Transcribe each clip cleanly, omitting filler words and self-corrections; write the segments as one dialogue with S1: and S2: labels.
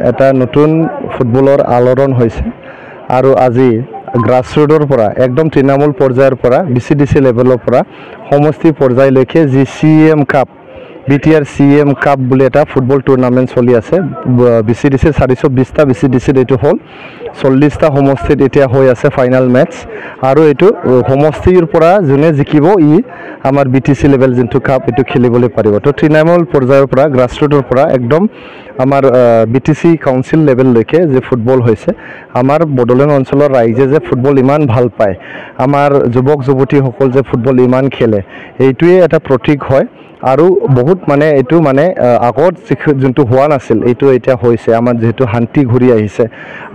S1: এটা নতুন ফুটবলৰ আলোড়ন হৈছে আৰু আজি গ্ৰাছৰুটৰ পৰা একদম তৃণমূল পৰ্যায়ৰ পৰা BCDC লেভেলৰ পৰা সমষ্টি পৰ্যায়লৈকে যি CM cup BTR CM cup বুলি এটা ফুটবল টুৰ্নামেণ্ট চলি আছে BCDC 420টা BCDC এইটো হ'ল 40টা সমষ্টিত এতিয়া হৈ আছে ফাইনাল মেটচ আৰু এইটো সমষ্টিৰ পৰা যোনে জিকিব ই আমাৰ BTC লেভেল যোনটো কাপ এইটো খেলিবলৈ পাৰিব তো তৃণমূল পৰ্যায়ৰ পৰা গ্ৰাছৰুটৰ পৰা একদম আমাৰ BTC কাউন্সিল লেভেললৈকে যে ফুটবল হৈছে আমাৰ বডলেণ্ড অঞ্চলৰ ৰাইজে যে ফুটবল ইমান ভাল পায় আমাৰ যুৱক যুৱতীসকল যে ফুটবল ইমান খেলে এইটোৱে এটা প্ৰতীক হয় আৰু বহুত মানে এইটো মানে আগত যোনটো হোৱা নাছিল এইটো এতিয়া হৈছে আমাৰ যেহেতু শান্তি ঘূৰি আহিছে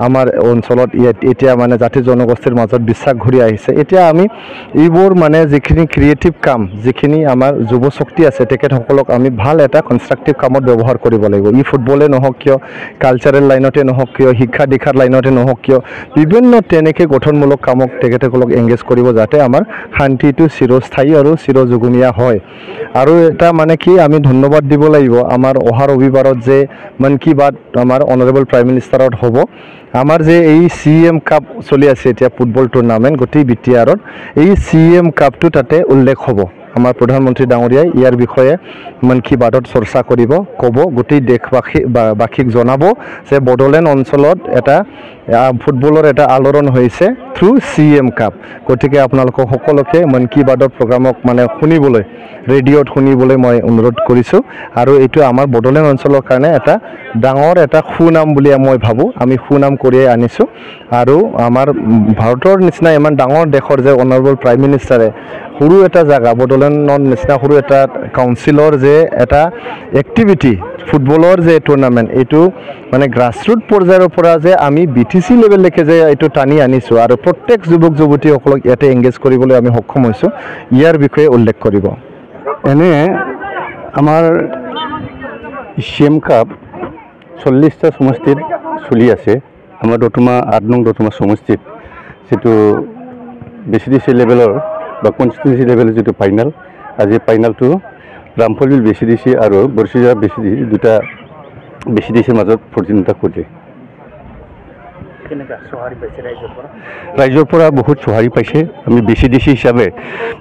S1: আমাৰ অঞ্চলত এতিয়া মানে জাতি জনগোষ্ঠীৰ মাজত বিশ্বাস ঘূৰি আহিছে এতিয়া আমি এইবোৰ মানে যিখিনি ক্ৰিয়েটিভ কাম যিখিনি আমাৰ যুৱ শক্তি আছে তেখেতসকলক আমি ভাল এটা কনষ্ট্ৰাকটিভ কামত ব্যৱহাৰ কৰিব লাগিব ই ফুটবলে নহওক কিয় কালচাৰেল লাইনতে নহওক কিয় শিক্ষা দীক্ষাৰ লাইনতে নহওক কিয় বিভিন্ন তেনেকৈ গঠনমূলক কামক তেখেতসকলক এংগেজ কৰিব যাতে আমাৰ শান্তিটো চিৰস্থায়ী আৰু চিৰযুগমীয়া হয় আৰু এটা মানে কি আমি ধন্যবাদ দিব লাগিব আমাৰ অহা ৰবিবাৰত যে মন কি বাত আমাৰ অনাৰেবল প্ৰাইম মিনিষ্টাৰত হ'ব আমাৰ যে এই CM কাপ চলি আছে এতিয়া ফুটবল টুৰ্নামেণ্ট গোটেই BTRত এই CM কাপটো তাতে উল্লেখ হ'ব আমাৰ প্ৰধানমন্ত্ৰী ডাঙৰীয়াই ইয়াৰ বিষয়ে মন কি বাতত চৰ্চা কৰিব ক'ব গোটেই দেশবাসীক জনাব যে বডলেণ্ড অঞ্চলত এটা ফুটবলৰ এটা আলোড়ন হৈছে থ্ৰু CM কাপ গতিকে আপোনালোকক সকলোকে মন কি বাতৰ প্ৰগ্ৰামক মানে শুনিবলৈ ৰেডিঅ'ত শুনিবলৈ মই অনুৰোধ কৰিছোঁ আৰু এইটো আমাৰ বডলেণ্ড অঞ্চলৰ কাৰণে এটা ডাঙৰ এটা সুনাম বুলি মই ভাবোঁ আমি সুনাম কঢ়িয়াই আনিছোঁ আৰু আমাৰ ভাৰতৰ নিচিনা ইমান ডাঙৰ দেশৰ যে অনাৰেবল প্ৰাইম মিনিষ্টাৰে সৰু এটা জায়গা বডলেণ্ডৰ নিচিনা সৰু এটা কাউন্সিলৰ যে এটা এক্টিভিটি ফুটবলৰ যে টুৰ্নামেণ্ট এইটো মানে গ্ৰাছৰুট পৰ্যায়ৰ পৰা যে আমি BTC লেভেললৈকে যে এইটো টানি আনিছোঁ আৰু প্ৰত্যেক যুৱক যুৱতীসকলক ইয়াতে এংগেজ কৰিবলৈ আমি সক্ষম হৈছোঁ ইয়াৰ বিষয়ে উল্লেখ কৰিব
S2: এনে আমাৰ CM কাপ 40টা সমষ্টিত চলি আছে আমাৰ দতমা 8 নং দতমা সমষ্টিত যেটো BCDC লেভেলৰ বা কনষ্টিটিউন্সি লেভেলৰ যেটো ফাইনাল আজি ফাইনালটো ৰামফলবিল BCDC আৰু বৰছিয়া BCDC দুটা BCDCৰ মাজত প্ৰতিযোগিতা কৰিছে ৰাইজৰ পৰা বহুত সহাৰি পাইছে আমি BCDC হিচাপে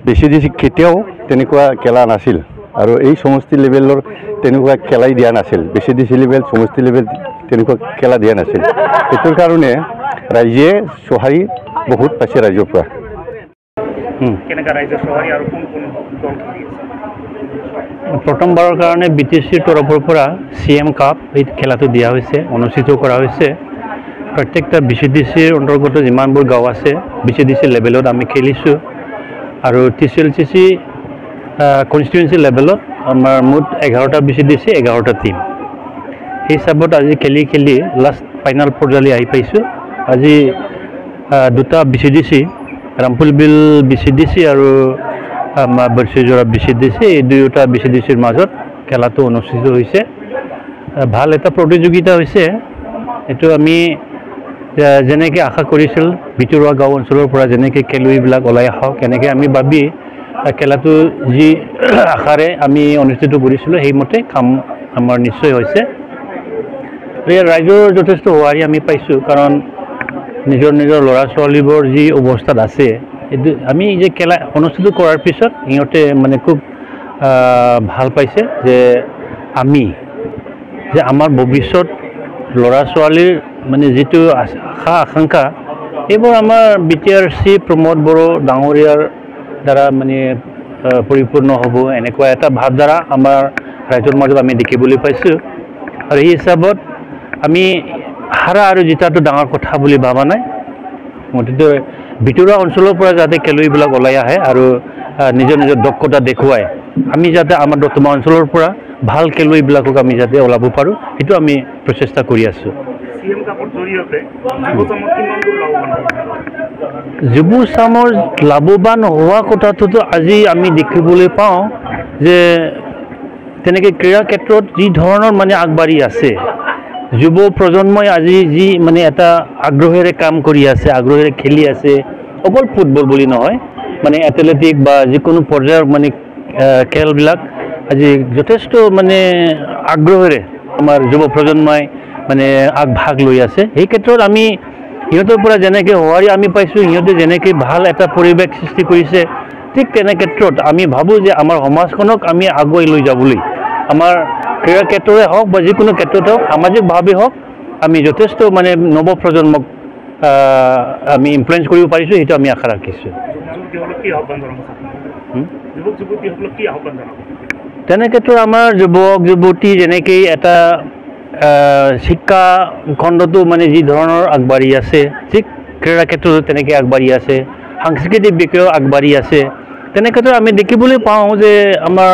S2: BCDC কেতিয়াও তেনেকুৱা খেলা নাছিল আৰু এই সমষ্টি লেভেলৰ তেনেকুৱা খেলাই দিয়া নাছিল BCDC লেভেল সমষ্টি লেভেল তেনেকুৱা খেলা দিয়া নাছিল এটোৰ কাৰণে ৰাইজে সহাৰি বহুত পাইছে ৰাইজৰ পৰা
S3: কেনেকা ৰাইজৰ সহাৰি আৰু কোন কোন দল খেলি আছে
S4: প্ৰথমবাৰৰ কাৰণে BTCৰ তৰফৰ পৰা CM কাপ এই খেলাটো দিয়া হৈছে অনুষ্ঠিত কৰা হৈছে প্ৰত্যেকটা BCDCৰ অন্তৰ্গত যিমানবোৰ গাঁও আছে BCDC লেভেলত আমি খেলিছোঁ আৰু TCLCC কনষ্টিটিউন্সি লেভেলত আমাৰ মুঠ 11টা BCDC 11টা টিম এই হিচাপত আজি খেলি লাষ্ট ফাইনাল পৰ্যায়লৈ আহি পাইছোঁ আজি দুটা BCDC ৰামফলবিল BCDC আৰু আমাৰ বৰছিজোৰা BCDC এই দুয়োটা BCDCৰ মাজত খেলাটো অনুষ্ঠিত হৈছে ভাল এটা প্ৰতিযোগিতা হৈছে এইটো আমি যেনেকৈ আশা কৰিছিল ভিতৰুৱা গাঁও অঞ্চলৰ পৰা যেনেকৈ খেলুৱৈবিলাক ওলাই আহক এনেকৈ আমি ভাবি খেলাটো যি আশাৰে আমি অনুষ্ঠিত কৰিছিলোঁ সেইমতে কাম আমাৰ নিশ্চয় হৈছে ৰাইজৰ যথেষ্ট সহাৰি আমি পাইছোঁ কাৰণ নিজৰ ল'ৰা ছোৱালীবোৰ যি অৱস্থাত আছে আমি যে খেলা অনুষ্ঠিত কৰাৰ পিছত ইহঁতে মানে খুব ভাল পাইছে যে আমাৰ ভৱিষ্যত ল'ৰা ছোৱালীৰ মানে যিটো আশা আকাংক্ষা এইবোৰ আমাৰ BTRC প্ৰমোদ বড়ো ডাঙৰীয়াৰ দ্বাৰা মানে পৰিপূৰ্ণ হ'ব এনেকুৱা এটা ভাৱধাৰা আমাৰ ৰাইজৰ মাজত আমি দেখিবলৈ পাইছোঁ আৰু এই হিচাপত আমি হাৰা আৰু জিতাটো ডাঙৰ কথা বুলি ভাবা নাই গতিকে ভিতৰুৱা অঞ্চলৰ পৰা যাতে খেলুৱৈবিলাক ওলাই আহে আৰু নিজৰ দক্ষতা দেখুৱাই আমি যাতে আমাৰ দতমা অঞ্চলৰ পৰা ভাল খেলুৱৈবিলাকক আমি যাতে ওলাব পাৰোঁ সেইটো আমি প্ৰচেষ্টা কৰি আছোঁ
S3: CM কাপৰ জৰিয়তে যুৱচামক কিমান দূৰ লাভৱান
S4: যুৱ চামৰ লাভৱান হোৱা কথাটোতো আজি আমি দেখিবলৈ পাওঁ যে তেনেকৈ ক্ৰীড়া ক্ষেত্ৰত যি ধৰণৰ মানে আগবাঢ়ি আছে যুৱ প্ৰজন্মই আজি যি মানে এটা আগ্ৰহেৰে কাম কৰি আছে আগ্ৰহেৰে খেলি আছে অকল ফুটবল বুলি নহয় মানে এথলেটিক বা যিকোনো পৰ্যায়ৰ মানে খেলবিলাক আজি যথেষ্ট মানে আগ্ৰহেৰে আমাৰ যুৱ প্ৰজন্মই মানে আগভাগ লৈ আছে এই ক্ষেত্ৰত আমি সিহঁতৰ পৰা যেনেকৈ সঁহাৰি আমি পাইছোঁ সিহঁতে যেনেকৈ ভাল এটা পৰিৱেশ সৃষ্টি কৰিছে ঠিক তেনে ক্ষেত্ৰত আমি ভাবোঁ যে আমাৰ সমাজখনক আমি আগুৱাই লৈ যাবলৈ আমাৰ ক্ৰীড়া ক্ষেত্ৰৰে হওক বা যিকোনো ক্ষেত্ৰত হওক সামাজিকভাৱে হওক আমি যথেষ্ট মানে নৱপ্ৰজন্মক আমি ইনফ্লুৱেঞ্চ কৰিব পাৰিছোঁ সেইটো আমি আশা ৰাখিছোঁ তেনে ক্ষেত্ৰত আমাৰ যুৱক যুৱতী যেনেকৈ এটা শিক্ষা খণ্ডটো মানে যি ধৰণৰ আগবাঢ়ি আছে ঠিক ক্ৰীড়া ক্ষেত্ৰতো তেনেকৈ আগবাঢ়ি আছে সাংস্কৃতিক বিষয়েও আগবাঢ়ি আছে তেনে ক্ষেত্ৰত আমি দেখিবলৈ পাওঁ যে আমাৰ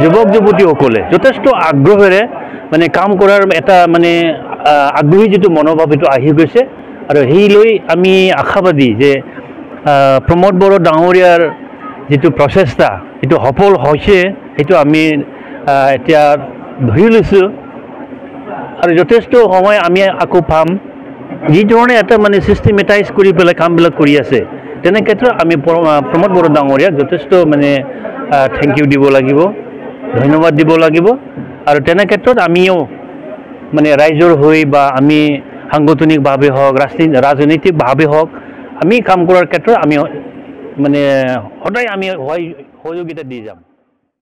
S4: যুৱক যুৱতীসকলে যথেষ্ট আগ্ৰহেৰে মানে কাম কৰাৰ এটা মানে আগ্ৰহী যিটো মনোভাৱ সেইটো আহি গৈছে আৰু সেই লৈ আমি আশাবাদী যে প্ৰমোদ বড়ো ডাঙৰীয়াৰ যিটো প্ৰচেষ্টা সেইটো সফল হৈছে সেইটো আমি এতিয়া ধৰি লৈছোঁ আৰু যথেষ্ট সময় আমি আকৌ পাম যি ধৰণে এটা মানে ছিষ্টেমেটাইজ কৰি পেলাই কামবিলাক কৰি আছে তেনে ক্ষেত্ৰত আমি প্ৰমোদ বড়ো ডাঙৰীয়াক যথেষ্ট মানে থেংক ইউ দিব লাগিব ধন্যবাদ দিব লাগিব আৰু তেনে ক্ষেত্ৰত আমিও মানে ৰাইজৰ হৈ বা আমি সাংগঠনিকভাৱে হওক ৰাজনৈতিকভাৱে হওক আমি কাম কৰাৰ ক্ষেত্ৰত আমি মানে সদায় আমি সহযোগিতা দি যাম